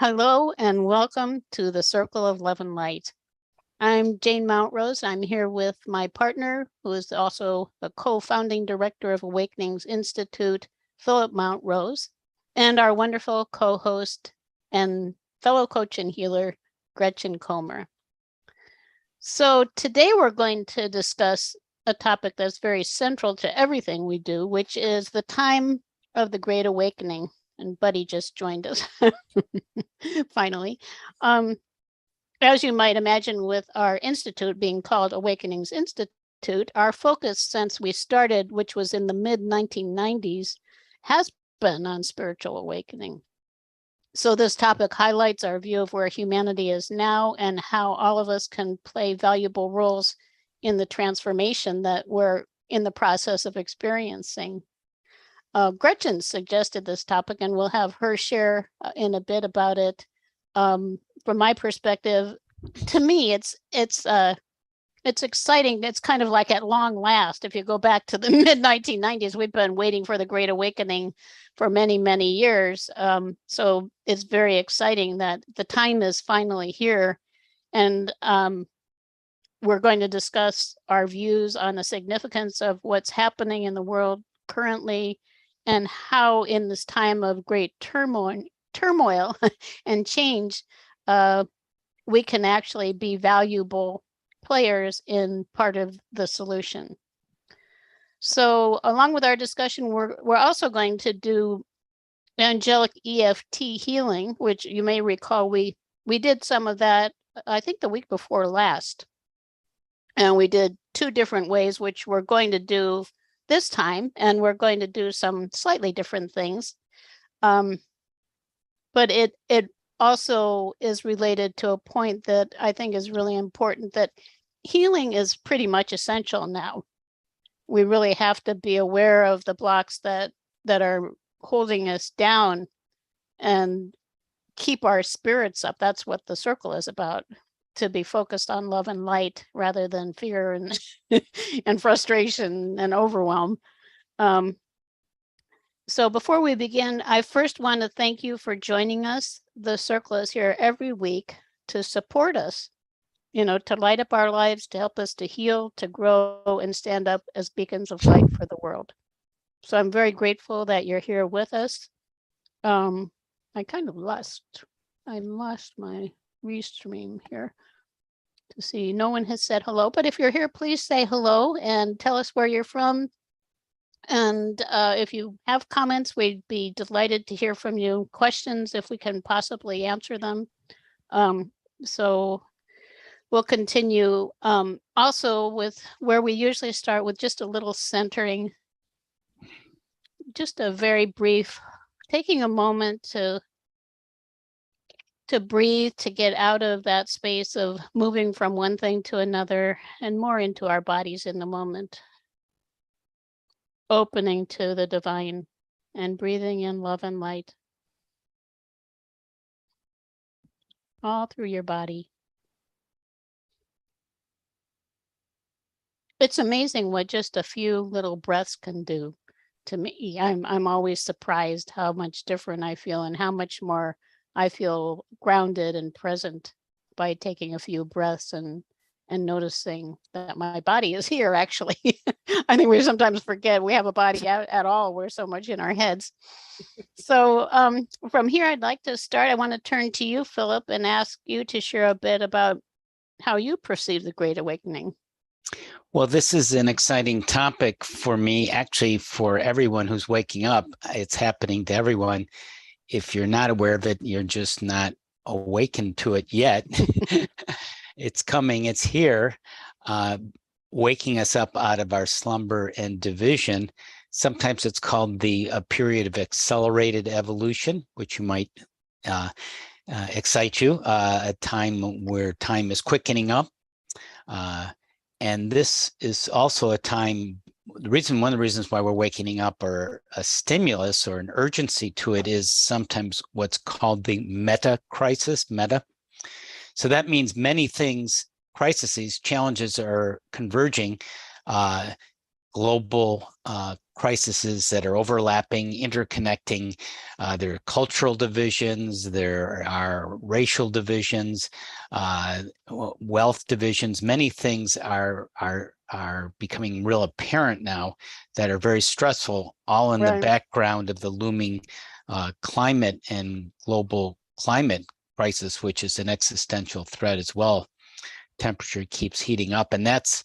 Hello and welcome to the Circle of Love and Light. I'm Jane Mountrose. I'm here with my partner, who is also the co-founding director of Awakenings Institute, Phillip Mountrose, and our wonderful co-host and fellow coach and healer, Gretchen Comer. So today we're going to discuss a topic that's very central to everything we do, which is the time of the Great Awakening. And Buddy just joined us finally. As you might imagine, with our institute being called Awakenings Institute, our focus since we started, which was in the mid-1990s, has been on spiritual awakening. So this topic highlights our view of where humanity is now and how all of us can play valuable roles in the transformation that we're in the process of experiencing. Gretchen suggested this topic, and we'll have her share in a bit about it. From my perspective, to me, it's exciting. It's kind of like at long last. If you go back to the mid-1990s, we've been waiting for the Great Awakening for many, many years. So it's very exciting that the time is finally here. And we're going to discuss our views on the significance of what's happening in the world currently, and how in this time of great turmoil and change, we can actually be valuable players in part of the solution. So along with our discussion, we're also going to do angelic EFT healing, which you may recall we did some of that, I think the week before last. And we did two different ways, which we're going to do this time, and we're going to do some slightly different things. But it also is related to a point that I think is really important, that healing is pretty much essential now. We really have to be aware of the blocks that are holding us down and keep our spirits up. That's what the circle is about, to be focused on love and light rather than fear and and frustration and overwhelm. So before we begin, I first want to thank you for joining us. The circle is here every week to support us, to light up our lives, to help us to heal, to grow, and stand up as beacons of light for the world. So I'm very grateful that you're here with us. I lost my restream here to see. No one has said hello, but if you're here, please say hello and tell us where you're from. And if you have comments, we'd be delighted to hear from you. Questions, if we can possibly answer them. So we'll continue also with where we usually start, with just a little centering, just a very brief, taking a moment to breathe, to get out of that space of moving from one thing to another and more into our bodies in the moment. Opening to the divine and breathing in love and light all through your body. It's amazing what just a few little breaths can do to me. I'm always surprised how much different I feel and how much more I feel grounded and present by taking a few breaths and noticing that my body is here, actually. I think we sometimes forget we have a body at all. We're so much in our heads. So from here, I'd like to start. I want to turn to you, Phillip, and ask you to share a bit about how you perceive the Great Awakening. Well, this is an exciting topic for me, actually, for everyone who's waking up. It's happening to everyone. If you're not aware of it, you're just not awakened to it yet. It's coming, it's here, waking us up out of our slumber and division. Sometimes it's called a period of accelerated evolution, which you might excite you, a time where time is quickening up. And this is also a time, one of the reasons why we're waking up, or a stimulus or an urgency to it, is sometimes what's called the meta crisis, So that means many things, crises, challenges are converging. Global crises that are overlapping, interconnecting. There are cultural divisions, there are racial divisions, wealth divisions. Many things are becoming real apparent now that are very stressful, all in the background of the looming climate and global climate crisis, which is an existential threat as well. Temperature keeps heating up, and that's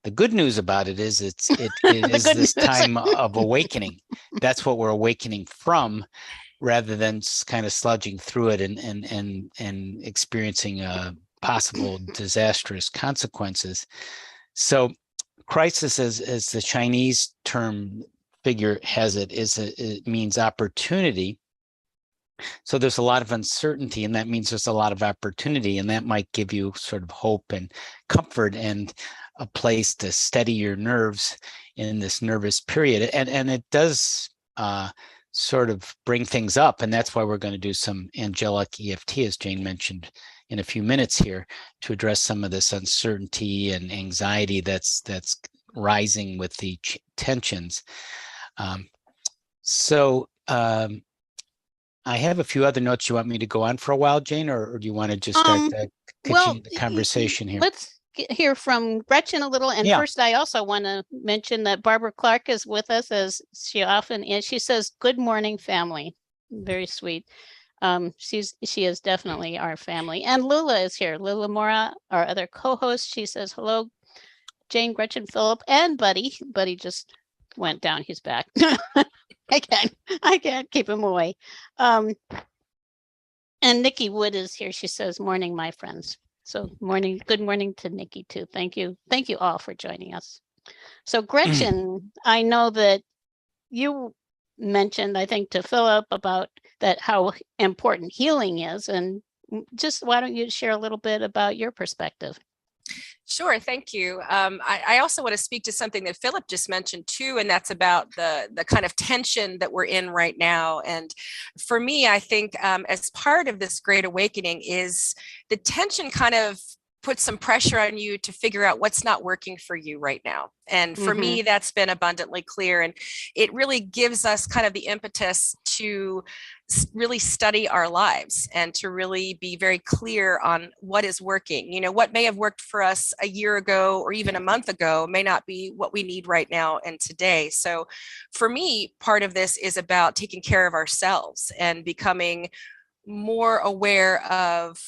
the good news about it is it is this time of awakening. That's what we're awakening from, rather than kind of sludging through it and experiencing possible disastrous consequences. So crisis, as the Chinese term figure has it, it means opportunity. So there's a lot of uncertainty, and that means there's a lot of opportunity, and that might give you sort of hope and comfort and a place to steady your nerves in this nervous period. And it does sort of bring things up, and that's why we're going to do some angelic EFT, as Jane mentioned, in a few minutes here, to address some of this uncertainty and anxiety that's rising with the tensions. I have a few other notes. You want me to go on for a while, Jane, or do you want to just start continue the conversation here? Let's hear from Gretchen a little. And first, I also want to mention that Barbara Clark is with us, as she often is. She says, "Good morning, family." Very sweet. She is definitely our family. And Lula is here. Lula Mora, our other co-host. She says, "Hello, Jane, Gretchen, Philip, and Buddy." Buddy just went down. He's back. I can't keep him away. And Nikki Wood is here. She says, "Morning, my friends." So good morning to Nikki too. Thank you all for joining us. So Gretchen, I know that you mentioned, I think, to Philip about that, how important healing is, and just why don't you share a little bit about your perspective? Sure, thank you. I also want to speak to something that Philip just mentioned too, and that's about the kind of tension that we're in right now. And for me, I think as part of this great awakening is the tension kind of puts some pressure on you to figure out what's not working for you right now. And for me, that's been abundantly clear. And it really gives us kind of the impetus to really study our lives and to really be very clear on what is working. You know, what may have worked for us a year ago or even a month ago may not be what we need right now and today. So for me, part of this is about taking care of ourselves and becoming more aware of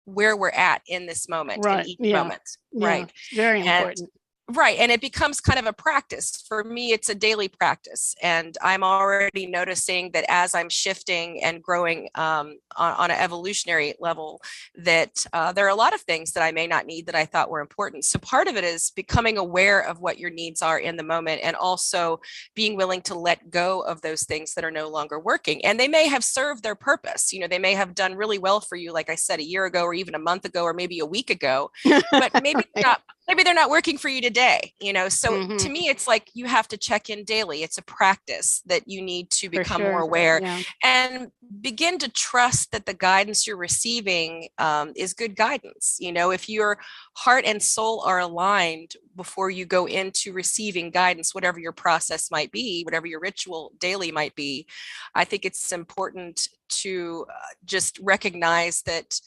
where we're at in this moment, in each moment. Right. Very important. Right. And it becomes kind of a practice. For me, it's a daily practice. And I'm already noticing that as I'm shifting and growing on an evolutionary level, that there are a lot of things that I may not need that I thought were important. So part of it is becoming aware of what your needs are in the moment, and also being willing to let go of those things that are no longer working. And they may have served their purpose. You know, they may have done really well for you, like I said, a year ago, or even a month ago, or maybe a week ago, but maybe not. Maybe they're not working for you today, you know? So to me, it's like you have to check in daily. It's a practice that you need to become more aware and begin to trust that the guidance you're receiving is good guidance. You know, if your heart and soul are aligned before you go into receiving guidance, whatever your process might be, whatever your ritual daily might be, I think it's important to just recognize that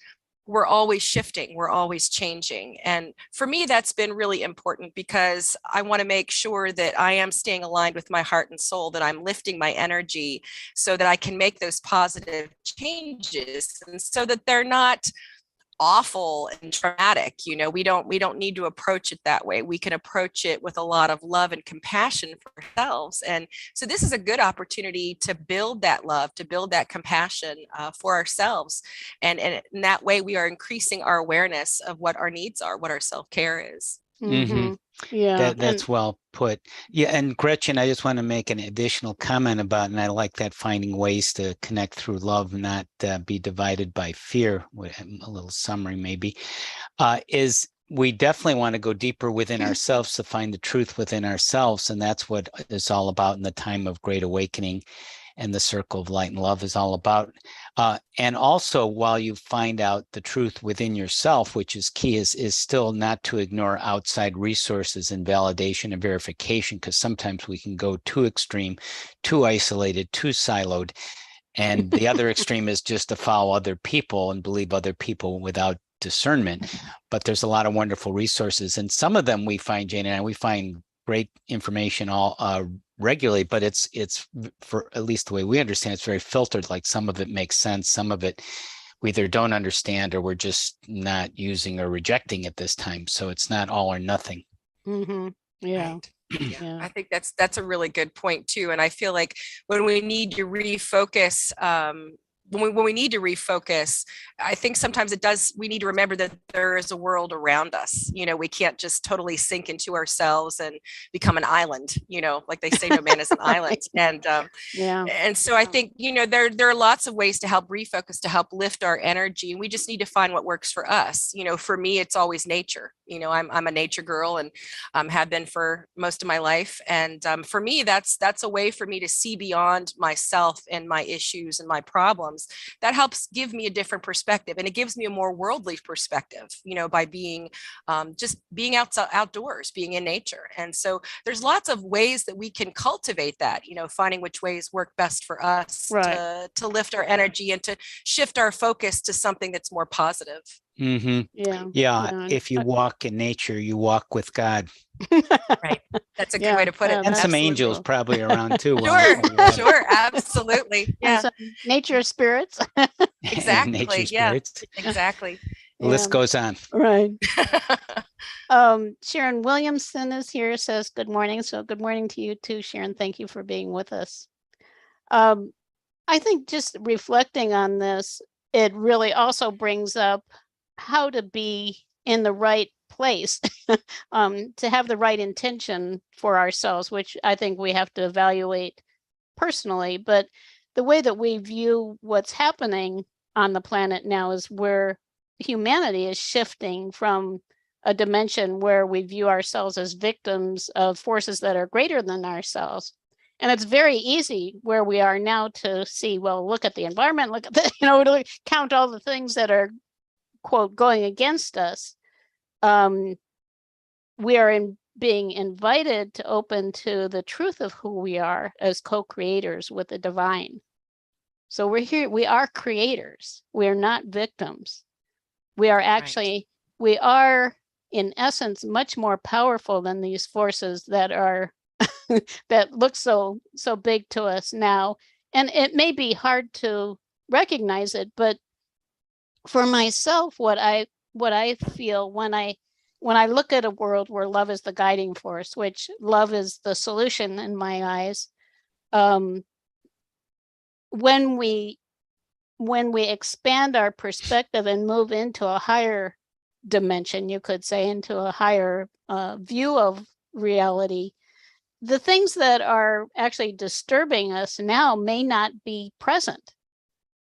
we're always shifting, we're always changing. And for me, that's been really important, because I want to make sure that I am staying aligned with my heart and soul, that I'm lifting my energy so that I can make those positive changes, and so that they're not awful and traumatic. You know, we don't need to approach it that way. We can approach it with a lot of love and compassion for ourselves. And so this is a good opportunity to build that love, to build that compassion for ourselves. And in that way, we are increasing our awareness of what our needs are, what our self-care is. Yeah, that's well put. Yeah, and Gretchen, I just want to make an additional comment about, and I like that, finding ways to connect through love, not be divided by fear. A little summary maybe is we definitely want to go deeper within ourselves to find the truth within ourselves, and that's what it's all about in the time of Great Awakening. and the circle of light and love is all about. And also, while you find out the truth within yourself, which is key, is still not to ignore outside resources and validation and verification, because sometimes we can go too extreme, too isolated, too siloed. And the other extreme is just to follow other people and believe other people without discernment. But there's a lot of wonderful resources. And some of them we find, Jane and I, we find great information all regularly, but it's for at least the way we understand, it's very filtered. Like some of it makes sense, some of it we either don't understand or we're just not using or rejecting at this time. So it's not all or nothing. Mm-hmm. Yeah. Right. Yeah, I think that's a really good point too. And I feel like when we need to refocus, when we need to refocus, I think sometimes we need to remember that there is a world around us. You know, we can't just totally sink into ourselves and become an island, you know, like they say, no man is an island. And and so I think, you know, there are lots of ways to help refocus, to help lift our energy. And we just need to find what works for us. You know, for me, it's always nature. You know, I'm a nature girl and have been for most of my life. And for me, that's a way for me to see beyond myself and my issues and my problems. That helps give me a different perspective, and it gives me a more worldly perspective, you know, by being just being outdoors, being in nature. And so there's lots of ways that we can cultivate that, you know, finding which ways work best for us to lift our energy and to shift our focus to something that's more positive. Mm-hmm. Yeah. If you walk in nature, you walk with God. Right. That's a good way to put it. And some angels probably around too. Sure. Absolutely. Yeah. Nature spirits. Exactly. Nature spirits. Exactly. The list goes on. Right. Sharon Williamson is here, says good morning. So good morning to you too, Sharon. Thank you for being with us. I think just reflecting on this, it really also brings up how to be in the right place, to have the right intention for ourselves, which I think we have to evaluate personally. But the way that we view what's happening on the planet now is where humanity is shifting from a dimension where we view ourselves as victims of forces that are greater than ourselves. And it's very easy where we are now to see, well, look at the environment, look at the, you know, count all the things that are, quote, going against us. We are being invited to open to the truth of who we are as co-creators with the divine. So we're here, we are creators. We are not victims. We are actually, we are in essence much more powerful than these forces that are that look so big to us now. And it may be hard to recognize it, but for myself, what I feel when I look at a world where love is the guiding force, which love is the solution in my eyes, when we expand our perspective and move into a higher dimension, you could say, into a higher view of reality, the things that are actually disturbing us now may not be present.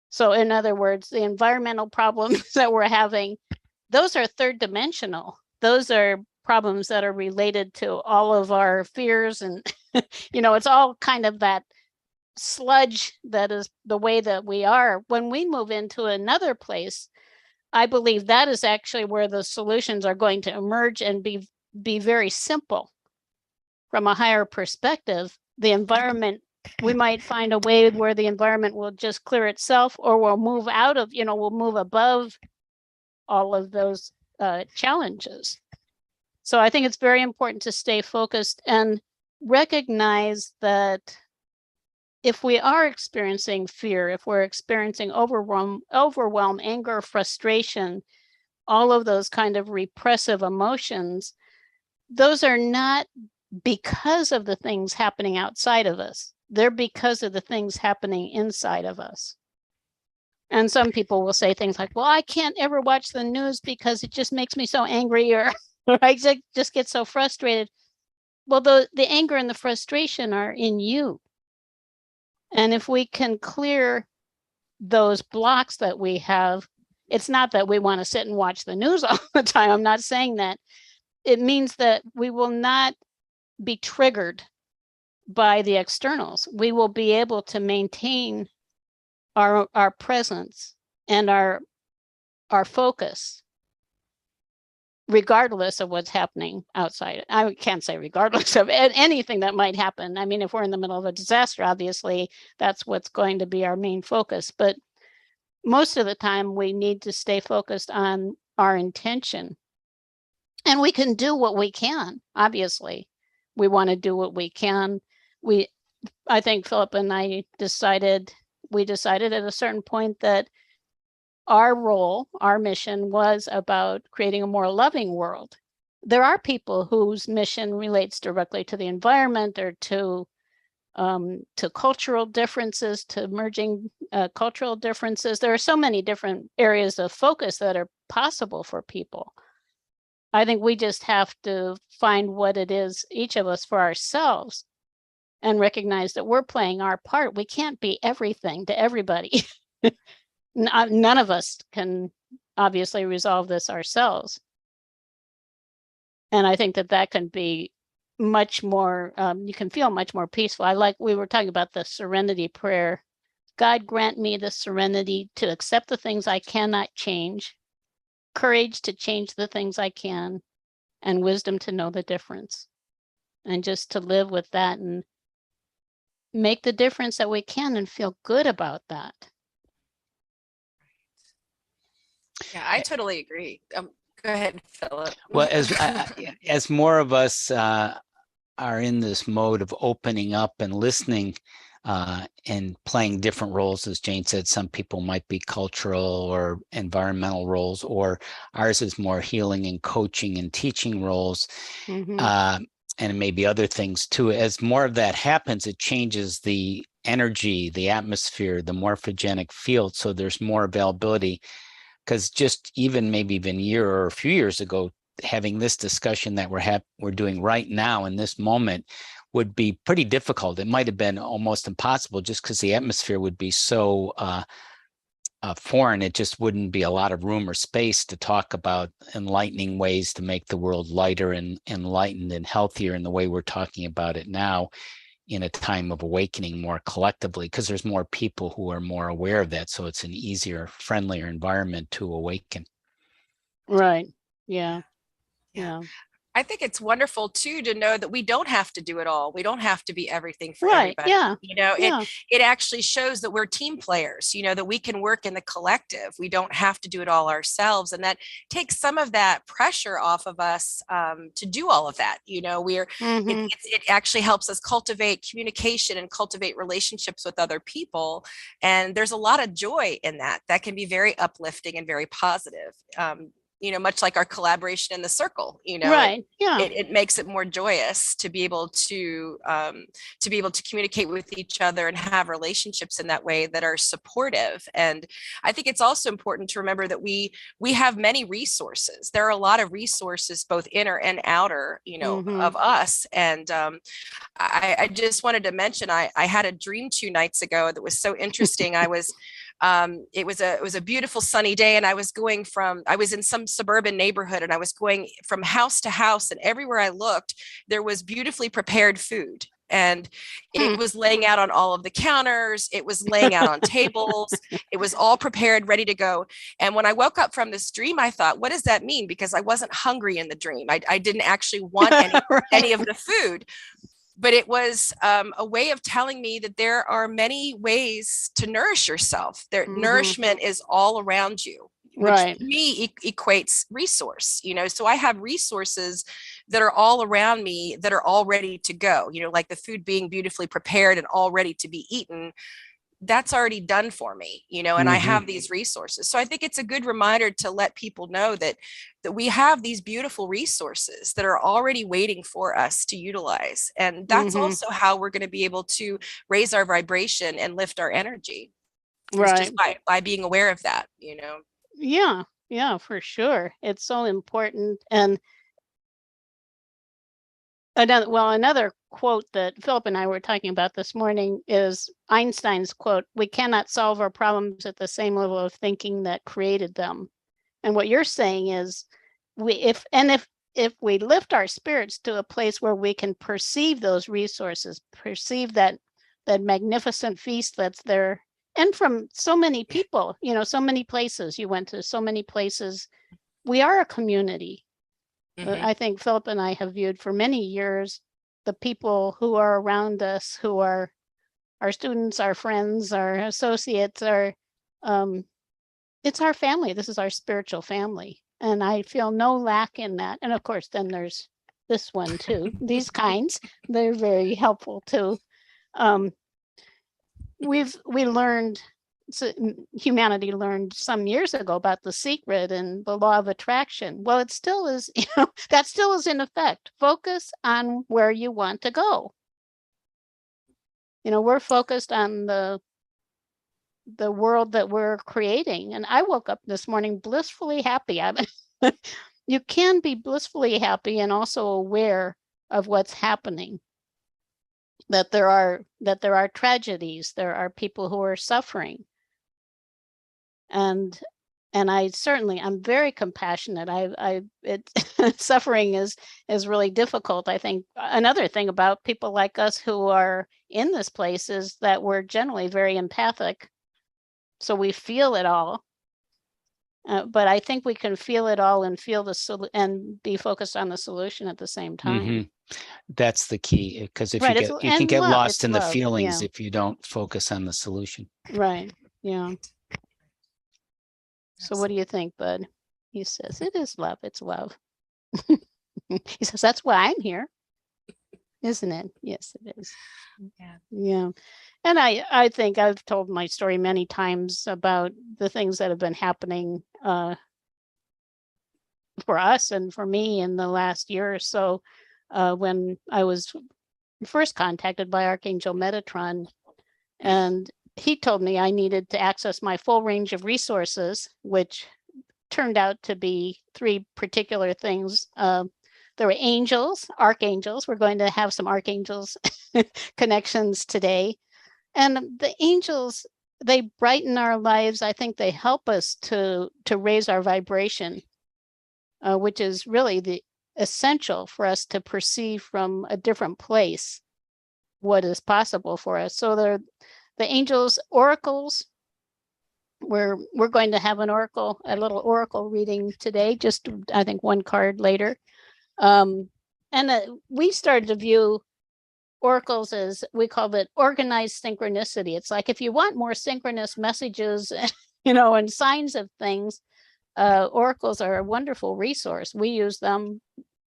So in other words, the environmental problems that we're having, those are third dimensional. Those are problems that are related to all of our fears. And, you know, it's all kind of that sludge that is the way that we are. When we move into another place, I believe that is actually where the solutions are going to emerge and be very simple. From a higher perspective, the environment, we might find a way where the environment will just clear itself, or we'll move out of, you know, we'll move above all of those challenges. So I think it's very important to stay focused and recognize that if we are experiencing fear, if we're experiencing overwhelm, anger, frustration, all of those kind of repressive emotions, those are not because of the things happening outside of us. They're because of the things happening inside of us. And some people will say things like, well, I can't ever watch the news because it just makes me so angry, or I just get so frustrated. Well, the anger and the frustration are in you. And if we can clear those blocks that we have, it's not that we want to sit and watch the news all the time. I'm not saying that. It means that we will not be triggered by the externals. We will be able to maintain our presence and our focus regardless of what's happening outside. I can't say regardless of anything that might happen. I mean, if we're in the middle of a disaster, obviously that's what's going to be our main focus. But most of the time we need to stay focused on our intention. And we can do what we can, obviously. We want to do what we can. I think Phillip and I decided at a certain point that our role, our mission was about creating a more loving world. There are people whose mission relates directly to the environment or to cultural differences, to merging cultural differences. There are so many different areas of focus that are possible for people. I think we just have to find what it is, each of us, for ourselves, and recognize that we're playing our part. We can't be everything to everybody. None of us can obviously resolve this ourselves. And I think that can be much more, you can feel much more peaceful. We were talking about the serenity prayer. God, grant me the serenity to accept the things I cannot change, courage to change the things I can, and wisdom to know the difference. And just to live with that and make the difference that we can and feel good about that. Yeah, I totally agree. Go ahead, Phillip. Well, as more of us are in this mode of opening up and listening and playing different roles, as Jane said, some people might be cultural or environmental roles, or ours is more healing and coaching and teaching roles. Mm-hmm. And maybe other things too. As more of that happens, it changes the energy, the atmosphere, the morphogenic field. So there's more availability. Because just maybe even a year or a few years ago, having this discussion that we're doing right now in this moment would be pretty difficult. It might have been almost impossible just because the atmosphere would be so foreign. It just wouldn't be a lot of room or space to talk about enlightening ways to make the world lighter and enlightened and healthier in the way we're talking about it now, in a time of awakening more collectively, because there's more people who are more aware of that. So it's an easier, friendlier environment to awaken. Right. Yeah. Yeah. I think it's wonderful too to know that we don't have to do it all. We don't have to be everything for right. everybody. Yeah. You know, yeah. it actually shows that we're team players, you know, that we can work in the collective. We don't have to do it all ourselves. And that takes some of that pressure off of us to do all of that. You know, mm-hmm. it actually helps us cultivate communication and cultivate relationships with other people. And there's a lot of joy in that. That can be very uplifting and very positive. You know, much like our collaboration in the circle, you know, right. it makes it more joyous to be able to communicate with each other and have relationships in that way that are supportive. And I think it's also important to remember that we have many resources. There are a lot of resources, both inner and outer, you know, mm-hmm. of us. And I just wanted to mention, I had a dream 2 nights ago that was so interesting. I was it was a beautiful sunny day, and I was in some suburban neighborhood, and I was going from house to house, and everywhere I looked, there was beautifully prepared food. And it was laying out on all of the counters. It was laying out on tables. It was all prepared, ready to go. And when I woke up from this dream, I thought, what does that mean? Because I wasn't hungry in the dream. I didn't actually want any of the food. But it was a way of telling me that there are many ways to nourish yourself. Mm-hmm. Nourishment is all around you, which to me equates resource, you know. So I have resources that are all around me that are all ready to go, you know, like the food being beautifully prepared and all ready to be eaten. That's already done for me, you know, and mm-hmm. I have these resources. So I think it's a good reminder to let people know that we have these beautiful resources that are already waiting for us to utilize. And that's mm-hmm. also how we're going to be able to raise our vibration and lift our energy. Right. It's just by being aware of that, you know? Yeah. Yeah, for sure. It's so important. And another quote that Phillip and I were talking about this morning is Einstein's quote, "We cannot solve our problems at the same level of thinking that created them." And what you're saying is if if we lift our spirits to a place where we can perceive those resources, perceive that magnificent feast that's there, and from so many people, so many places, you went to so many places. We are a community. I think Philip and I have viewed for many years the people who are around us, who are our students, our friends, our associates, it's our family. This is our spiritual family. And I feel no lack in that. And of course, then there's this one too. These kinds, they're very helpful too. We learned, humanity learned some years ago about the secret and the law of attraction. Well, it still is, that still is in effect. Focus on where you want to go. We're focused on the world that we're creating. And I woke up this morning blissfully happy. You can be blissfully happy and also aware of what's happening. That there are tragedies, there are people who are suffering. And I'm very compassionate. Suffering is really difficult. I think another thing about people like us who are in this place is that we're generally very empathic. So we feel it all, but I think we can feel it all and feel and be focused on the solution at the same time. That's the key, because if right, you can get lost in the love, feelings if you don't focus on the solution. Right. Yeah. So what do you think, Bud? He says it is love. It's love. He says that's why I'm here, isn't it? Yes, it is. Yeah. And I think I've told my story many times about the things that have been happening for us and for me in the last year or so, when I was first contacted by Archangel Metatron, and he told me I needed to access my full range of resources, which turned out to be three particular things. There were angels, archangels. We're going to have some archangels connections today. And the angels, they brighten our lives. I think they help us to raise our vibration, which is really the essential for us to perceive from a different place what is possible for us. So they're the angels, oracles. We're going to have a little oracle reading today, just I think one card later. We started to view oracles as, we call it organized synchronicity. It's like if you want more synchronous messages, and signs of things, oracles are a wonderful resource. We use them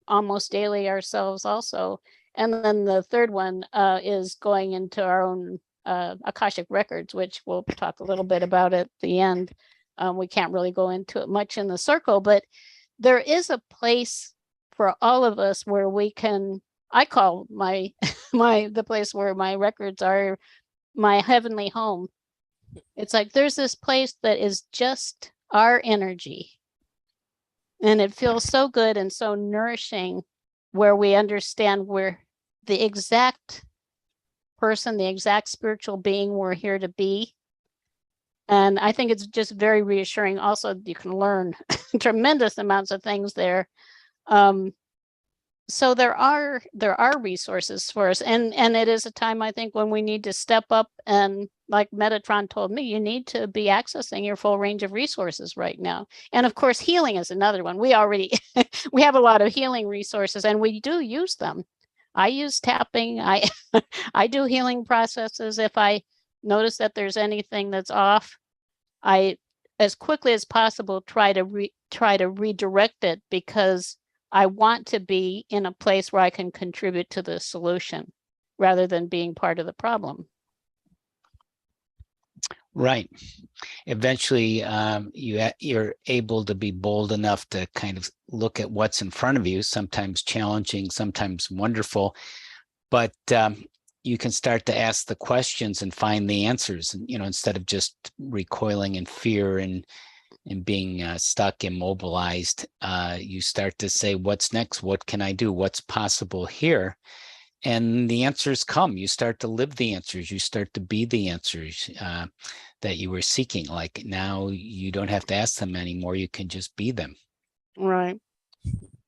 almost daily ourselves also. And then the third one is going into our own Akashic records, which we'll talk a little bit about at the end. We can't really go into it much in the circle, but there is a place for all of us where we can, I call the place where my records are my heavenly home. It's like there's this place that is just our energy. And it feels so good and so nourishing, where we understand we're the exact person, the exact spiritual being we're here to be. And I think it's just very reassuring. Also, you can learn tremendous amounts of things there. So there are resources for us, and it is a time, I think, when we need to step up, and like Metatron told me, you need to be accessing your full range of resources right now. And of course, healing is another one. We already we have a lot of healing resources, and we do use them. I use tapping. I do healing processes. If I notice that there's anything that's off, I, as quickly as possible, try to redirect it, because I want to be in a place where I can contribute to the solution rather than being part of the problem. Right. Eventually, you're able to be bold enough to kind of look at what's in front of you, sometimes challenging, sometimes wonderful, but you can start to ask the questions and find the answers, instead of just recoiling in fear and being stuck, immobilized. You start to say, what's next? What can I do? What's possible here? And the answers come. You start to live the answers. You start to be the answers that you were seeking. Like now you don't have to ask them anymore. You can just be them. Right.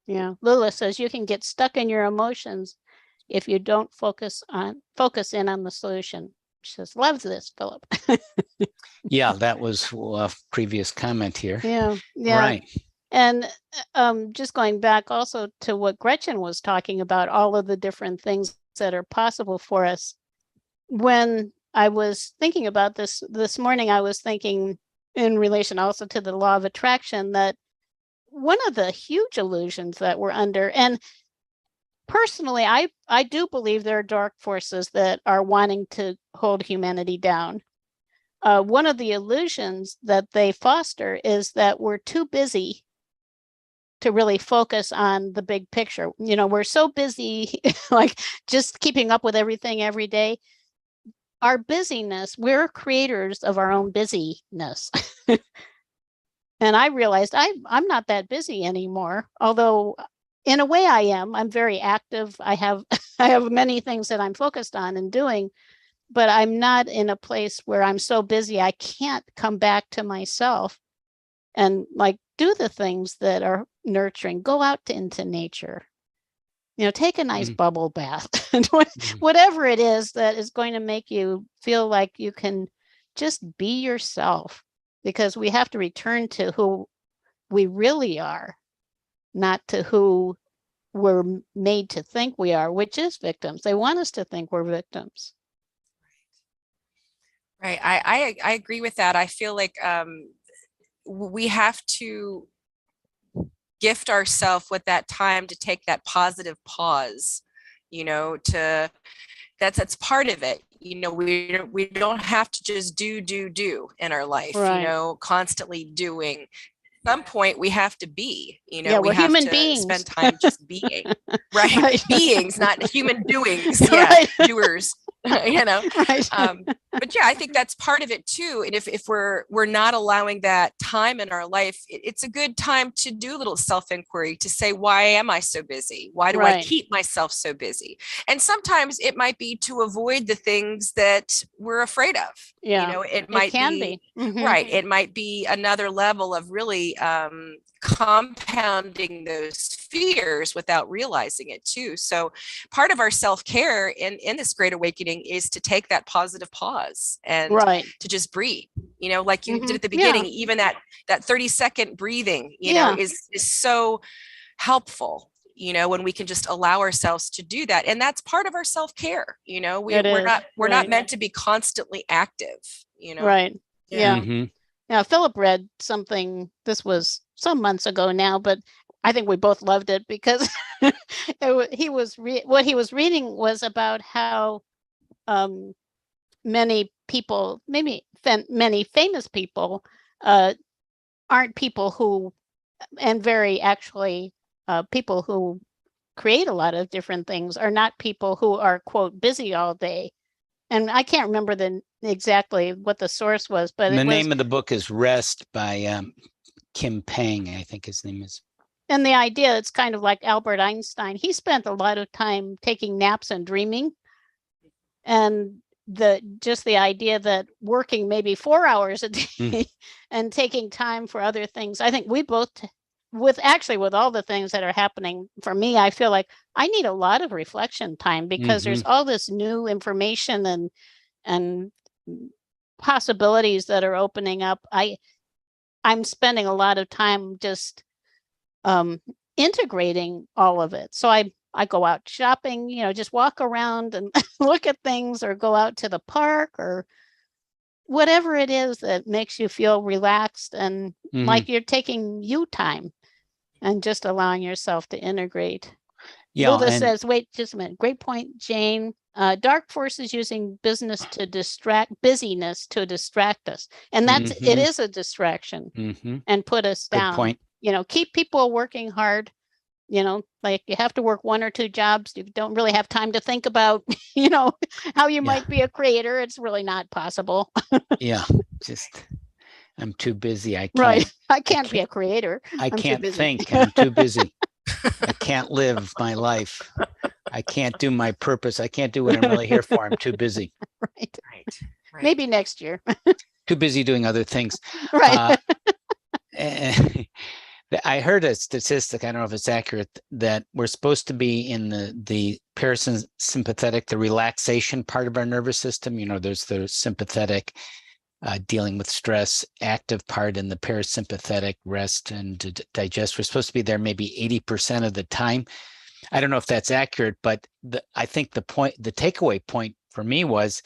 Yeah. Lula says you can get stuck in your emotions if you don't focus in on the solution. She says, loves this, Philip. Yeah, that was a previous comment here. Yeah. Yeah. Right. And just going back also to what Gretchen was talking about, all of the different things that are possible for us. When I was thinking about this morning, I was thinking in relation also to the law of attraction that one of the huge illusions that we're under, and personally, I do believe there are dark forces that are wanting to hold humanity down. One of the illusions that they foster is that we're too busy to really focus on the big picture. You know, we're so busy, like just keeping up with everything every day. Our busyness, we're creators of our own busyness. And I realized I'm not that busy anymore, although in a way I am. I'm very active. I have I have many things that I'm focused on and doing, but I'm not in a place where I'm so busy I can't come back to myself and like do the things that are nurturing. Go out into nature. You know, take a nice bubble bath. Whatever it is that is going to make you feel like you can just be yourself, because we have to return to who we really are, not to who we're made to think we are, which is victims. They want us to think we're victims. Right. I agree with that. I feel like we have to gift ourselves with that time to take that positive pause, you know, that's part of it. You know, we don't have to just do in our life, Right. you know, constantly doing. At some point we have to be, you know, Yeah, we we're have human to beings. spend time just being. Right. Right. Beings, not human doings. Yeah. Right. Doers. You know. Right. But yeah, I think that's part of it too. And if we're not allowing that time in our life, it's a good time to do a little self-inquiry, to say, why am I so busy? Why do I Right. keep myself so busy? And sometimes it might be to avoid the things that we're afraid of. Yeah, you know, it might can be. Mhm. Right. It might be another level of really compounding those fears without realizing it too. So part of our self-care in this great awakening is to take that positive pause and Right. to just breathe, you know, like you did at the Yeah. beginning. Even that 30-second breathing, you Yeah. know, is so helpful, you know, when we can just allow ourselves to do that. And that's part of our self-care. You know, we're not Right. meant to be constantly active, you know. Right. Yeah. Mhm. Now, Philip read something, this was some months ago now, but I think we both loved it because what he was reading was about how many people, maybe many famous people, aren't people who, and very actually people who create a lot of different things are not people who are, quote, busy all day. And I can't remember exactly what the source was, but the name of the book is Rest by Kim Pang, I think his name is. And the idea, it's kind of like Albert Einstein. He spent a lot of time taking naps and dreaming. And the idea that working maybe 4 hours a day and taking time for other things. I think we both, with all the things that are happening for me, I feel like I need a lot of reflection time because there's all this new information and possibilities that are opening up. I'm spending a lot of time just integrating all of it. So I go out shopping, you know, just walk around and look at things, or go out to the park, or whatever it is that makes you feel relaxed and like you're taking you time and just allowing yourself to integrate. Yeah, Luda says, wait just a minute. Great point, Jane. Dark forces using busyness to distract us. And that's it is a distraction and put us down. Good point. You know, keep people working hard. You know, like you have to work 1 or 2 jobs. You don't really have time to think about, you know, how you might be a creator. It's really not possible. Yeah, just I'm too busy. I can't. Right. I can't be a creator. I can't think. I'm too busy. I can't live my life. I can't do my purpose. I can't do what I'm really here for. I'm too busy. Right. Maybe next year. Too busy doing other things. Right. I heard a statistic, I don't know if it's accurate, that we're supposed to be in the parasympathetic, the relaxation part of our nervous system. You know, there's the sympathetic, dealing with stress, active part, in the parasympathetic, rest and to digest. We're supposed to be there maybe 80% of the time. I don't know if that's accurate, but I think the takeaway point for me was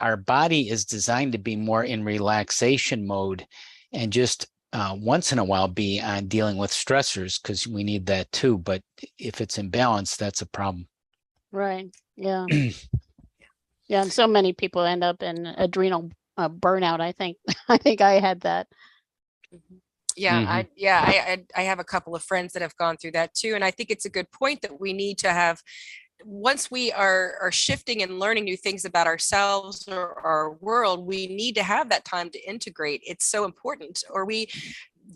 our body is designed to be more in relaxation mode and just once in a while be on dealing with stressors, because we need that too. But if it's imbalanced, that's a problem. Right. Yeah. Yeah. And so many people end up in adrenal burnout. I think I had that. Yeah, I have a couple of friends that have gone through that too. And I think it's a good point that we need to have, once we are shifting and learning new things about ourselves or our world, we need to have that time to integrate. It's so important. Or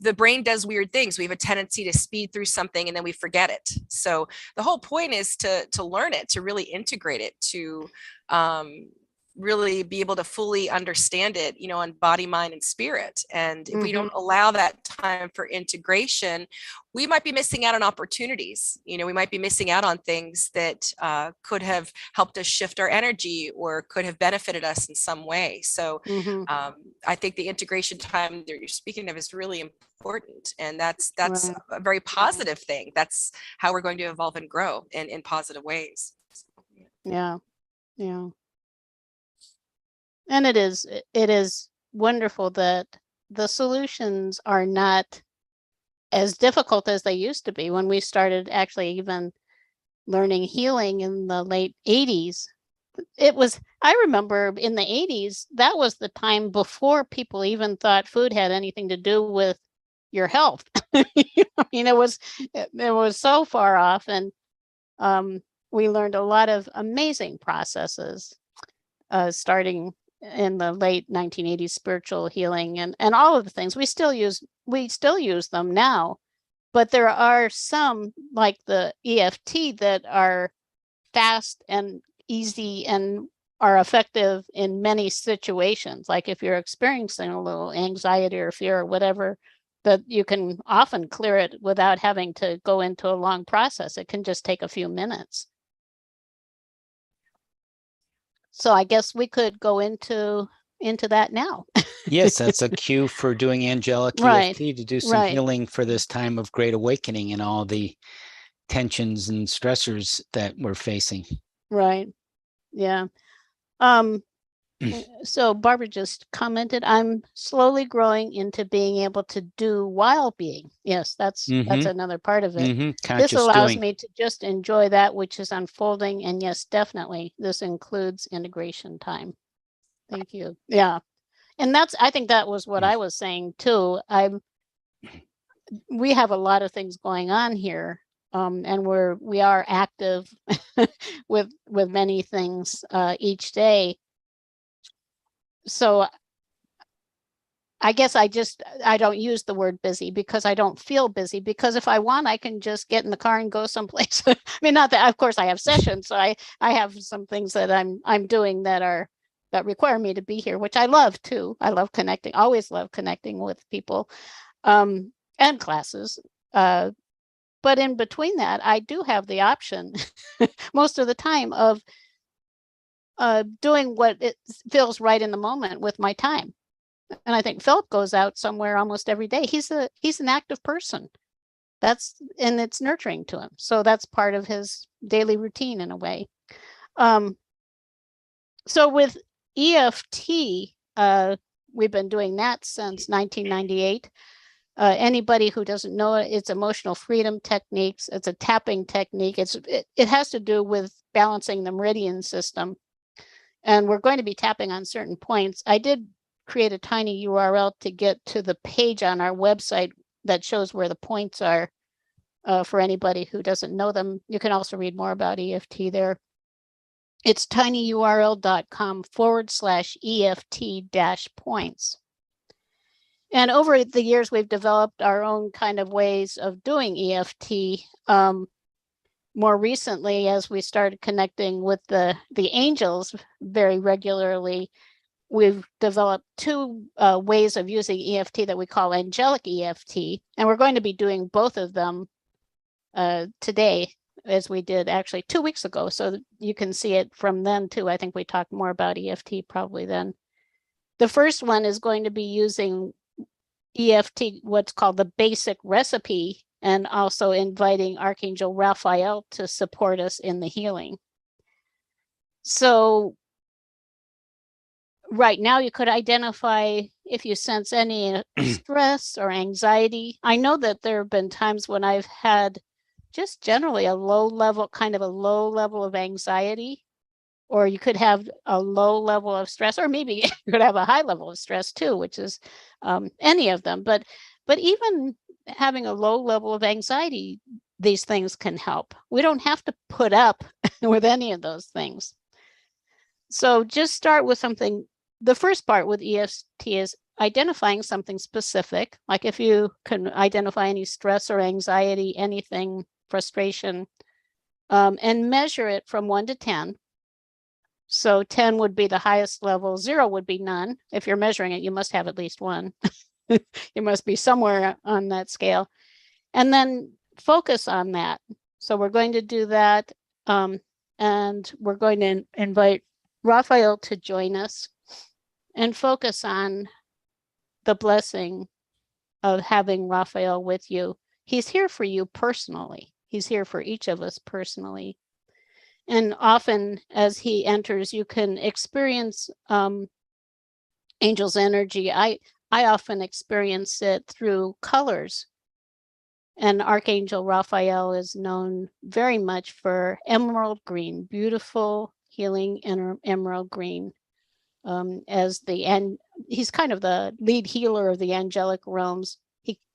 the brain does weird things. We have a tendency to speed through something and then we forget it. So the whole point is to learn it, to really integrate it, to really be able to fully understand it, you know, on body, mind, and spirit. And if we don't allow that time for integration, we might be missing out on opportunities. You know, we might be missing out on things that could have helped us shift our energy or could have benefited us in some way. So I think the integration time that you're speaking of is really important. And that's Right. a very positive thing. That's how we're going to evolve and grow in positive ways. Yeah. Yeah. And it is wonderful that the solutions are not as difficult as they used to be. When we started actually even learning healing in the late 80s, I remember in the 80s, that was the time before people even thought food had anything to do with your health. I mean, it was so far off. And we learned a lot of amazing processes starting in the late 1980s, spiritual healing and all of the things we still use them now, but there are some like the EFT that are fast and easy and are effective in many situations. Like if you're experiencing a little anxiety or fear or whatever, that you can often clear it without having to go into a long process. It can just take a few minutes. So I guess we could go into that now. Yes, that's a cue for doing angelic Right. EFT to do some Right. healing for this time of great awakening and all the tensions and stressors that we're facing. Right. Yeah. So Barbara just commented, I'm slowly growing into being able to do while being. Yes, that's another part of it. This allows me to just enjoy that which is unfolding. And yes, definitely, this includes integration time. Thank you. Yeah. And I think that was what I was saying too. We have a lot of things going on here. And we are active with many things each day. So I guess I don't use the word busy because I don't feel busy, because if I want, I can just get in the car and go someplace. I mean, not that, of course I have sessions. So I have some things that I'm doing that require me to be here, which I love too. I love connecting, always love connecting with people and classes. But in between that, I do have the option most of the time of doing what it feels right in the moment with my time. And I think Philip goes out somewhere almost every day. He's an active person. And it's nurturing to him. So that's part of his daily routine in a way. So with EFT, we've been doing that since 1998. Anybody who doesn't know it, it's emotional freedom techniques. It's a tapping technique. It has to do with balancing the meridian system. And we're going to be tapping on certain points. I did create a tiny URL to get to the page on our website that shows where the points are for anybody who doesn't know them. You can also read more about EFT there. It's tinyurl.com/EFT-points. And over the years, we've developed our own kind of ways of doing EFT. More recently, as we started connecting with the angels very regularly, we've developed two ways of using EFT that we call angelic EFT, and we're going to be doing both of them today, as we did actually 2 weeks ago. So you can see it from then too. I think we talked more about EFT probably then. The first one is going to be using EFT, what's called the basic recipe, and also inviting Archangel Raphael to support us in the healing. So right now you could identify if you sense any stress or anxiety. I know that there have been times when I've had just generally a low level of anxiety, or you could have a low level of stress, or maybe you could have a high level of stress too, which is any of them. But even having a low level of anxiety, these things can help. We don't have to put up with any of those things. So just start with something. The first part with EFT is identifying something specific, like if you can identify any stress or anxiety, anything, frustration, and measure it from 1 to 10. So 10 would be the highest level, 0 would be none. If you're measuring it, you must have at least 1. You must be somewhere on that scale. And then focus on that. So we're going to do that. And we're going to invite Raphael to join us and focus on the blessing of having Raphael with you. He's here for you personally. He's here for each of us personally. And often as he enters, you can experience angel's energy. I often experience it through colors. And Archangel Raphael is known very much for emerald green, beautiful, healing emerald green. He's kind of the lead healer of the angelic realms.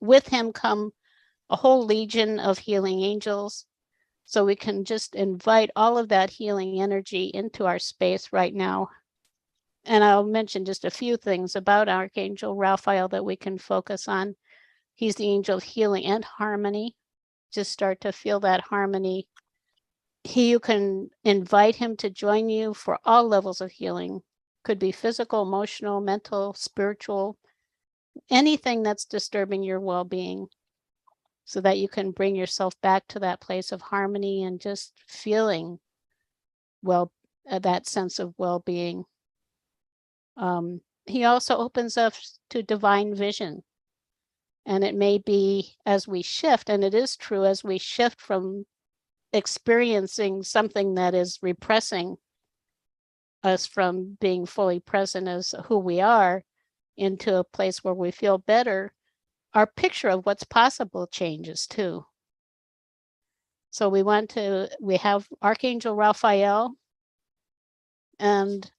With him come a whole legion of healing angels. So we can just invite all of that healing energy into our space right now. And I'll mention just a few things about Archangel Raphael that we can focus on. He's the angel of healing and harmony. Just start to feel that harmony. You can invite him to join you for all levels of healing. Could be physical, emotional, mental, spiritual, anything that's disturbing your well-being, so that you can bring yourself back to that place of harmony and just feeling that sense of well-being. He also opens up to divine vision. And it may be as we shift, and it is true, as we shift from experiencing something that is repressing us from being fully present as who we are into a place where we feel better, our picture of what's possible changes too. So we have Archangel Raphael, and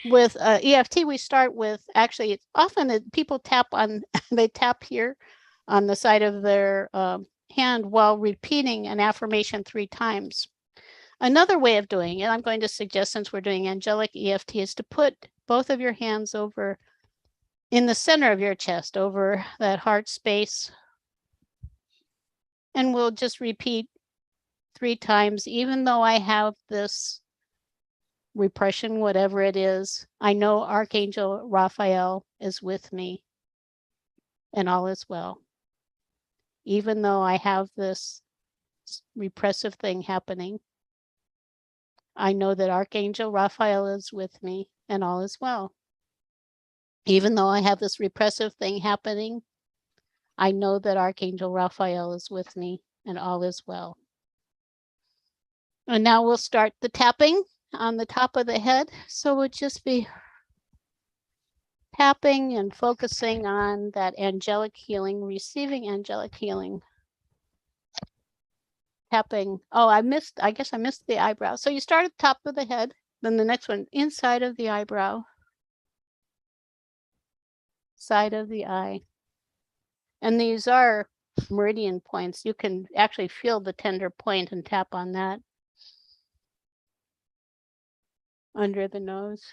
with EFT, we start with, actually, it's often people tap on, they tap here on the side of their hand while repeating an affirmation 3 times. Another way of doing it, I'm going to suggest, since we're doing angelic EFT, is to put both of your hands over in the center of your chest, over that heart space. And we'll just repeat 3 times, even though I have this repression, whatever it is, I know Archangel Raphael is with me and all is well. Even though I have this repressive thing happening, I know that Archangel Raphael is with me and all is well. Even though I have this repressive thing happening, I know that Archangel Raphael is with me and all is well. And now we'll start the tapping on the top of the head. So we'll just be tapping and focusing on that angelic healing, receiving angelic healing. Tapping. Oh, I guess I missed the eyebrow. So you start at the top of the head, then the next one inside of the eyebrow, side of the eye. And these are meridian points. You can actually feel the tender point and tap on that. Under the nose,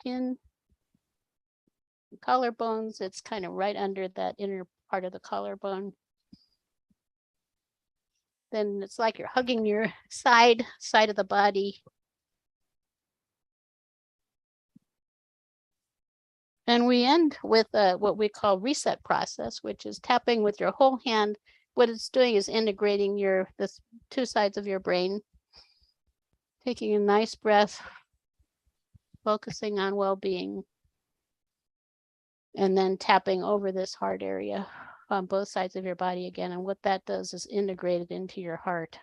chin, collarbones. It's kind of right under that inner part of the collarbone. Then it's like you're hugging your side of the body. And we end with what we call reset process, which is tapping with your whole hand. What it's doing is integrating the two sides of your brain, taking a nice breath, focusing on well-being, and then tapping over this heart area on both sides of your body again. And what that does is integrate it into your heart.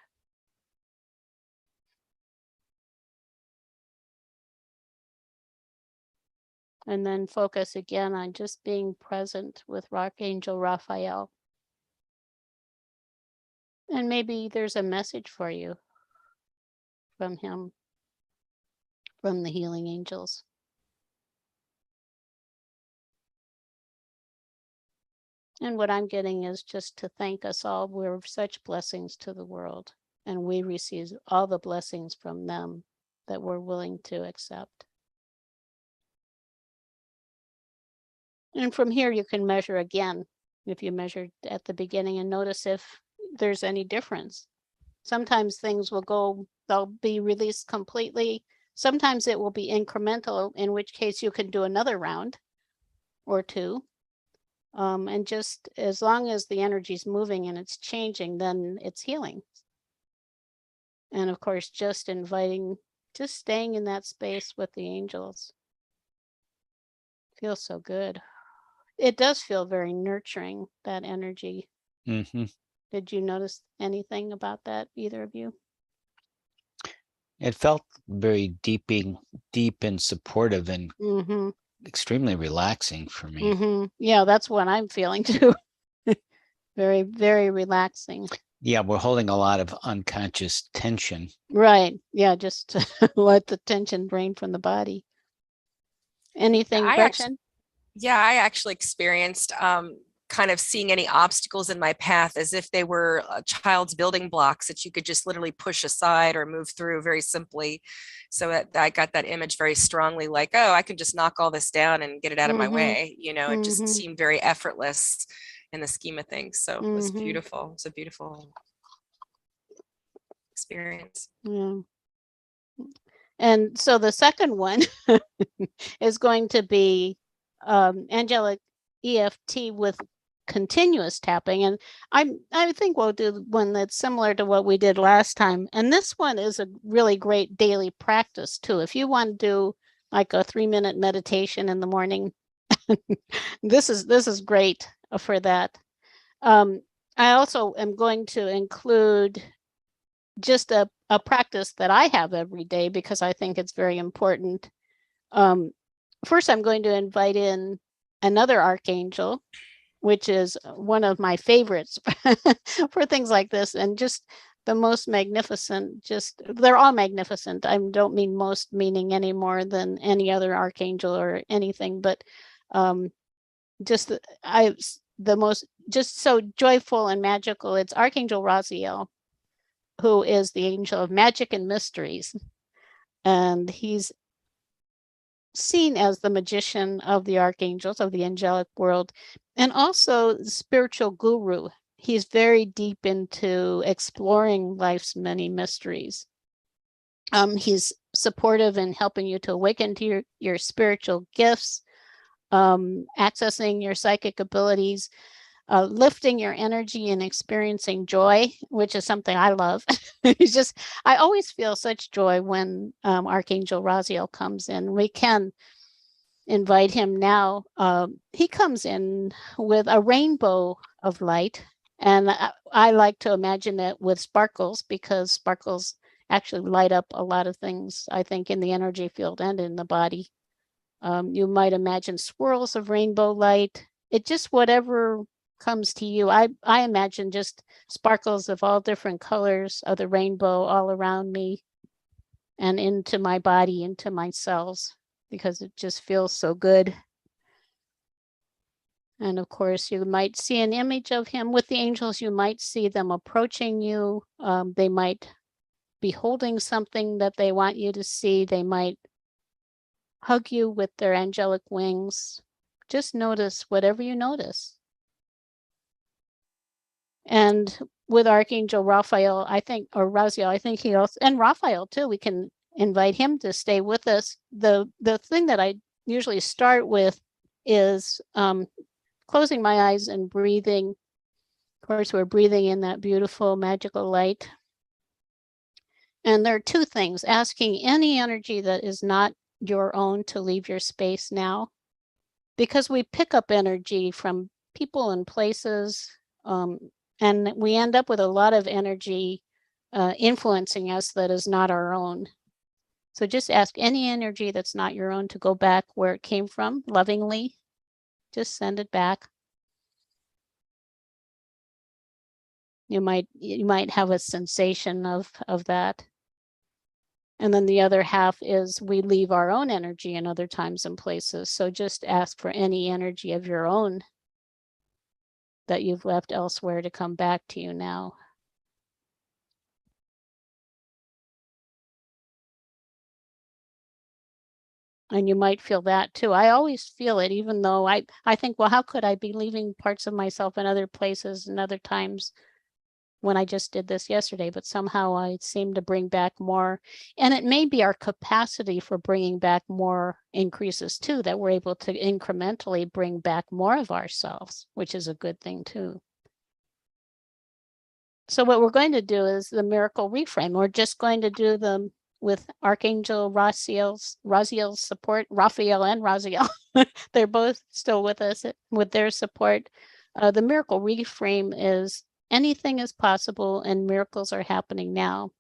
And then focus again on just being present with Archangel Raphael. And maybe there's a message for you from him, from the healing angels. And what I'm getting is just to thank us all. We're such blessings to the world, and we receive all the blessings from them that we're willing to accept. And from here, you can measure again. If you measured at the beginning and notice if there's any difference. Sometimes things they'll be released completely. Sometimes it will be incremental, in which case you can do another round or two. And just as long as the energy is moving and it's changing, then it's healing. And of course, just staying in that space with the angels. Feels so good. It does feel very nurturing, that energy. Mm-hmm. Did you notice anything about that, either of you? It felt very deep and supportive and Mm-hmm. extremely relaxing for me. Mm-hmm. Yeah, that's what I'm feeling too. Very, very relaxing. Yeah, we're holding a lot of unconscious tension. Right. Yeah, just to let the tension drain from the body. Anything, Gretchen? I actually experienced kind of seeing any obstacles in my path as if they were a child's building blocks that you could just literally push aside or move through very simply. So I got that image very strongly, like, oh, I can just knock all this down and get it out of my way. It just seemed very effortless in the scheme of things. So it was beautiful. It's a beautiful experience. Yeah. And so the second one is going to be angelic EFT with continuous tapping. And I think we'll do one that's similar to what we did last time. And this one is a really great daily practice too. If you want to do like a 3-minute meditation in the morning, this is great for that. I also am going to include just a practice that I have every day because I think it's very important. First, I'm going to invite in another archangel, which is one of my favorites for things like this, and just the most magnificent. They're all magnificent. I don't mean most meaning any more than any other archangel or anything, but the most just so joyful and magical. It's Archangel Raziel, who is the angel of magic and mysteries. And he's seen as the magician of the archangels, of the angelic world, and also the spiritual guru. He's very deep into exploring life's many mysteries. He's supportive in helping you to awaken to your spiritual gifts, accessing your psychic abilities, lifting your energy and experiencing joy, which is something I love. I always feel such joy when Archangel Raziel comes in. We can invite him now. He comes in with a rainbow of light, and I like to imagine it with sparkles, because sparkles actually light up a lot of things, I think, in the energy field and in the body. You might imagine swirls of rainbow light. It just whatever comes to you. I imagine just sparkles of all different colors of the rainbow all around me and into my body, into my cells, because it just feels so good. And of course, you might see an image of him with the angels. You might see them approaching you. They might be holding something that they want you to see. They might hug you with their angelic wings. Just notice whatever you notice. And with Archangel Raphael, I think, or Raziel, I think he also, and Raphael too, we can invite him to stay with us. The thing that I usually start with is closing my eyes and breathing. Of course, we're breathing in that beautiful magical light. And there are two things: asking any energy that is not your own to leave your space now, because we pick up energy from people and places, and we end up with a lot of energy influencing us that is not our own. So just ask any energy that's not your own to go back where it came from lovingly. Just send it back. You might have a sensation of that. And then the other half is we leave our own energy in other times and places. So just ask for any energy of your own that you've left elsewhere to come back to you now. And you might feel that too. I always feel it, even though I think, well, how could I be leaving parts of myself in other places and other times when I just did this yesterday? But somehow I seem to bring back more. And it may be our capacity for bringing back more increases too, that we're able to incrementally bring back more of ourselves, which is a good thing too. So what we're going to do is the miracle reframe. We're just going to do them with Archangel Raziel's support, Raphael and Raziel. They're both still with us with their support. The miracle reframe is anything is possible and miracles are happening now.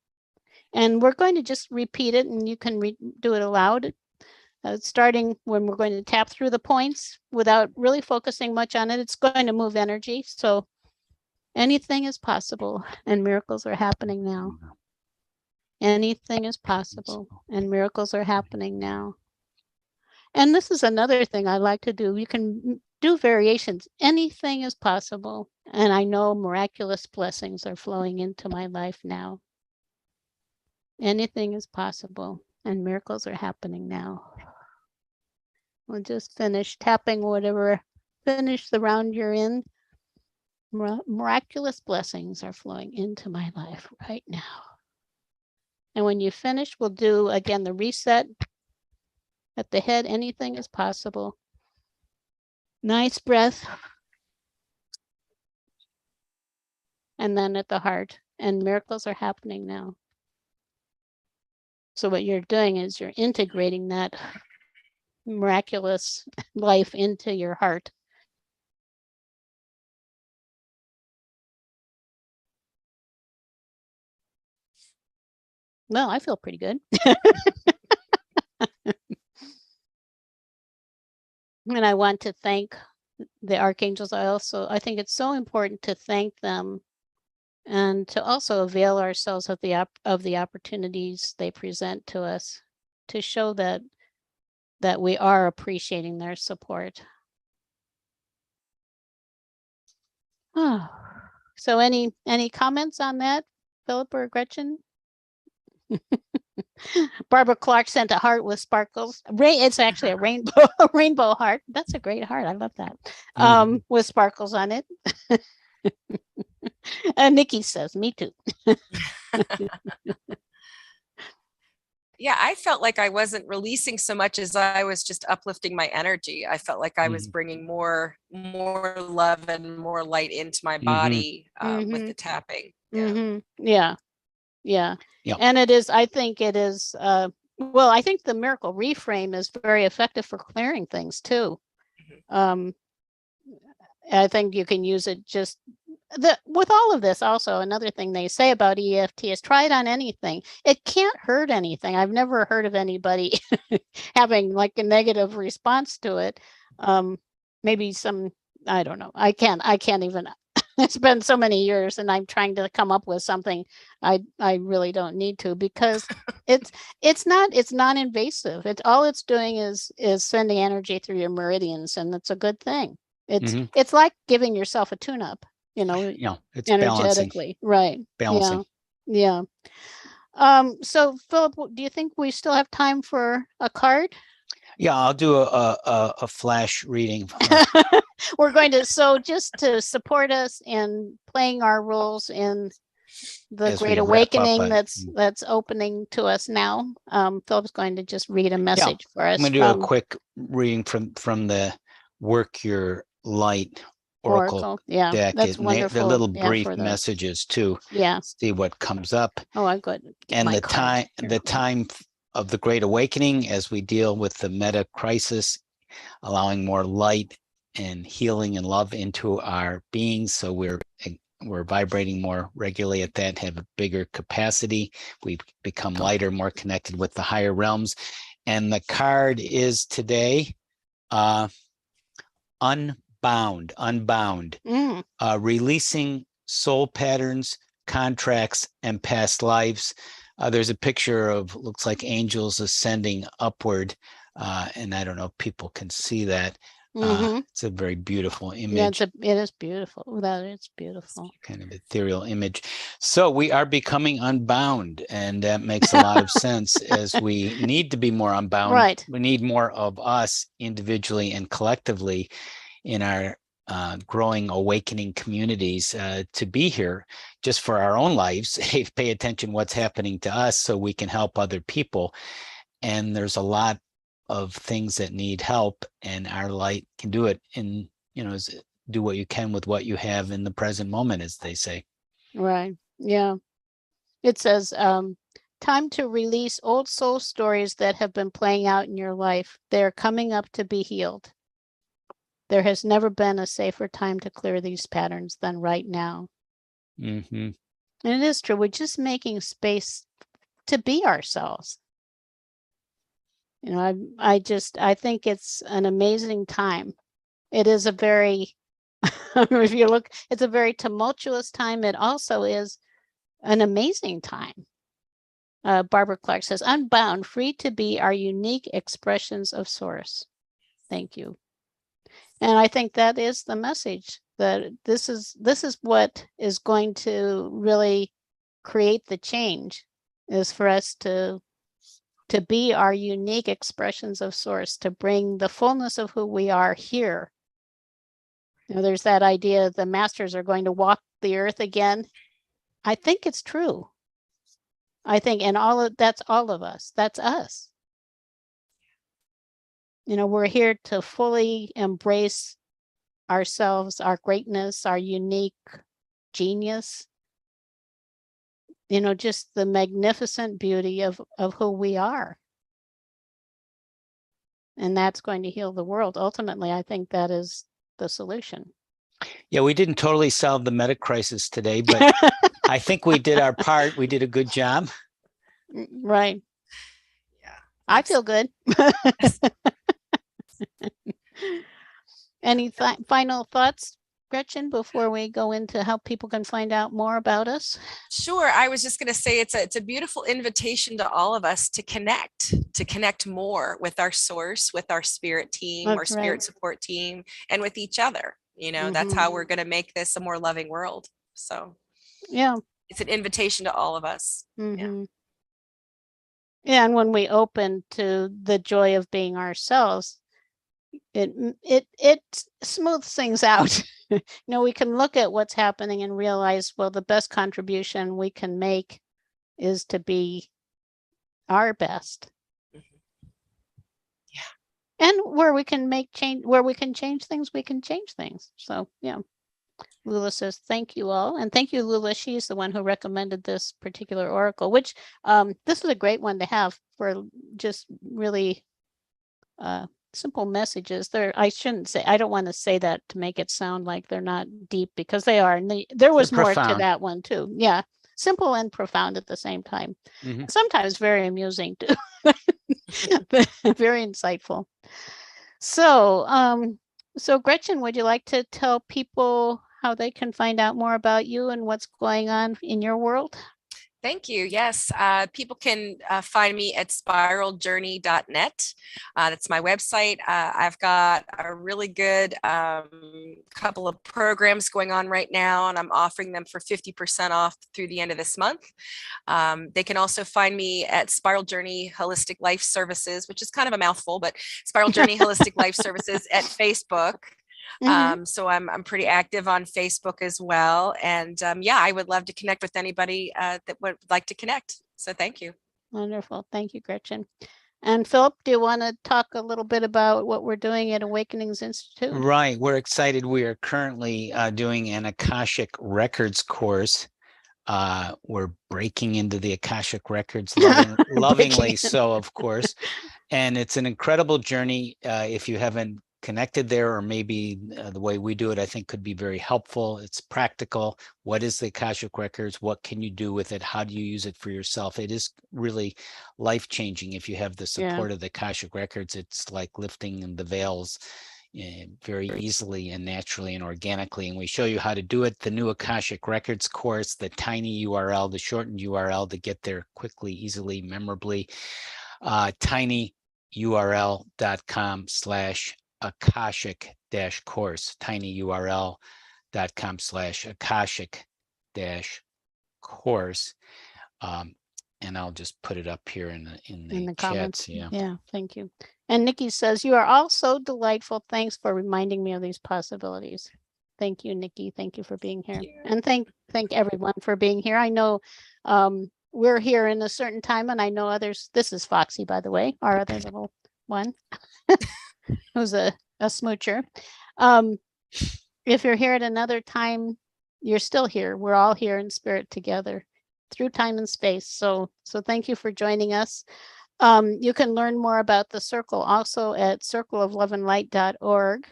And we're going to just repeat it, and you can do it aloud, starting when we're going to tap through the points without really focusing much on it. It's going to move energy. So anything is possible and miracles are happening now. Anything is possible and miracles are happening now. And this is another thing I like to do. You can do variations. Anything is possible. And I know miraculous blessings are flowing into my life now. Anything is possible and miracles are happening now. We'll just finish tapping finish the round you're in. Miraculous blessings are flowing into my life right now. And when you finish, we'll do again the reset at the head. Anything is possible. Nice breath. And then at the heart. And miracles are happening now. So what you're doing is you're integrating that miraculous life into your heart. Well, I feel pretty good. And I want to thank the archangels. I think it's so important to thank them and to also avail ourselves of the opportunities they present to us to show that we are appreciating their support. Oh, so any comments on that, Philip or Gretchen? Barbara Clark sent a heart with sparkles. It's actually a rainbow heart. That's a great heart. I love that. With sparkles on it. Nikki says, me too. Yeah, I felt like I wasn't releasing so much as I was just uplifting my energy. I felt like I was bringing more love and more light into my body with the tapping. Yeah. And I think it is, well, I think the miracle reframe is very effective for clearing things too. I think you can use it just with all of this. Also, another thing they say about EFT is try it on anything. It can't hurt anything. I've never heard of anybody having like a negative response to it. Maybe I don't know. I can't even. It's been so many years and I'm trying to come up with something. I really don't need to, because it's non-invasive. All it's doing is sending energy through your meridians, and that's a good thing. It's like giving yourself a tune-up, it's energetically. balancing. Right. Balancing. Yeah. So Philip, do you think we still have time for a card? Yeah, I'll do a flash reading. We're going to, so just to support us in playing our roles in the Great Awakening that's opening to us now, Philip's going to just read a message for us. I'm going to do a quick reading from the work your light oracle Yeah, deck. that's wonderful. The little Yeah, brief for the- messages too. Yeah. See what comes up. Oh, I'm good. And the time of the Great Awakening, as we deal with the meta crisis, allowing more light and healing and love into our beings, so we're vibrating more regularly at that, have a bigger capacity. We've become lighter, more connected with the higher realms. And the card is today unbound, releasing soul patterns, contracts, and past lives. There's a picture of, looks like angels ascending upward. And I don't know if people can see that. It's a very beautiful image. Yeah, it is beautiful. That is beautiful. Kind of ethereal image. So we are becoming unbound, and that makes a lot of sense, as we need to be more unbound. Right. We need more of us individually and collectively in our growing awakening communities to be here just for our own lives, pay attention what's happening to us so we can help other people. And there's a lot of things that need help, and our light can do it. And, do what you can with what you have in the present moment, as they say. Right. Yeah. It says, time to release old soul stories that have been playing out in your life. They're coming up to be healed. There has never been a safer time to clear these patterns than right now. Mm-hmm. And it is true. We're just making space to be ourselves. I think it's an amazing time. It is a very, if you look, it's a very tumultuous time. It also is an amazing time. Barbara Clark says, unbound, free to be our unique expressions of source. Thank you. And I think that is the message, that this is what is going to really create the change, is for us to be our unique expressions of source, to bring the fullness of who we are here. There's that idea the masters are going to walk the earth again. I think it's true. I think, and that's all of us. That's us. We're here to fully embrace ourselves, our greatness, our unique genius. Just the magnificent beauty of who we are. And that's going to heal the world. Ultimately, I think that is the solution. Yeah, we didn't totally solve the meta crisis today, but I think we did our part. We did a good job. Right. Yeah. I feel good. Any final thoughts, Gretchen, before we go into how people can find out more about us? Sure. I was just going to say it's a beautiful invitation to all of us to connect more with our source, with our spirit team, our spirit support team, and with each other. That's how we're going to make this a more loving world. So yeah, it's an invitation to all of us. Yeah, and when we open to the joy of being ourselves, it smooths things out. We can look at what's happening and realize, well, the best contribution we can make is to be our best. Yeah. And where we can change things, we can change things. So yeah. Lula says, thank you all. And thank you, Lula. She's the one who recommended this particular oracle, which this is a great one to have for just really simple messages. I don't want to say that to make it sound like they're not deep, because they are. And there was more to that one too. Yeah. Simple and profound at the same time. Mm-hmm. Sometimes very amusing too. Very insightful. So Gretchen, would you like to tell people how they can find out more about you and what's going on in your world? Thank you. Yes, people can find me at spiraljourney.net. That's my website. I've got a really good couple of programs going on right now, and I'm offering them for 50% off through the end of this month. They can also find me at Spiral Journey Holistic Life Services, which is kind of a mouthful, but Spiral Journey Holistic Life Services at Facebook. Mm-hmm. So I'm pretty active on Facebook as well. And I would love to connect with anybody that would like to connect. So thank you. Wonderful. Thank you, Gretchen. And Philip, do you want to talk a little bit about what we're doing at Awakenings Institute? Right. We're excited. We are currently doing an Akashic Records course. We're breaking into the Akashic Records lovingly so, of course. And it's an incredible journey. If you haven't connected there, or maybe the way we do it, I think could be very helpful. It's practical. What is the Akashic Records? What can you do with it? How do you use it for yourself? It is really life-changing if you have the support of the Akashic Records. It's like lifting the veils very easily and naturally and organically. And we show you how to do it. The new Akashic Records course, the tiny URL, the shortened URL to get there quickly, easily, memorably, tinyurl.com/Akashic-course, tinyurl.com/Akashic-course. And I'll just put it up here in the comments. chats. Yeah, thank you. And Nikki says, you are all so delightful. Thanks for reminding me of these possibilities. Thank you, Nikki. Thank you for being here. And thank everyone for being here. I know we're here in a certain time, and I know others. This is Foxy, by the way, our other little one who's a smoocher. If you're here at another time, you're still here. We're all here in spirit together through time and space. So thank you for joining us. You can learn more about the circle also at circleofloveandlight.org.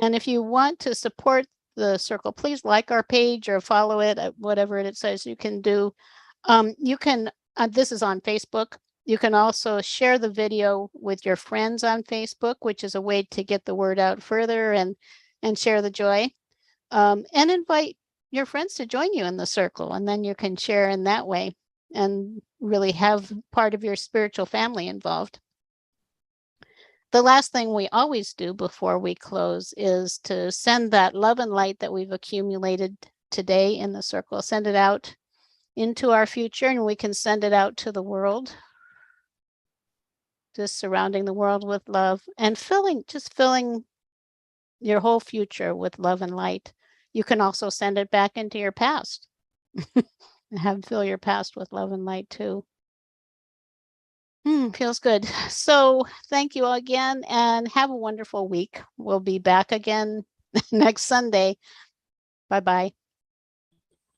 And if you want to support the circle, please like our page or follow it at whatever it says you can do. You can, this is on Facebook. You can also share the video with your friends on Facebook, which is a way to get the word out further and share the joy. And invite your friends to join you in the circle, and then you can share in that way and really have part of your spiritual family involved. The last thing we always do before we close is to send that love and light that we've accumulated today in the circle, send it out into our future, and we can send it out to the world, just surrounding the world with love and filling your whole future with love and light. You can also send it back into your past and fill your past with love and light too. Feels good. So thank you all again, and have a wonderful week. We'll be back again next Sunday. Bye-bye.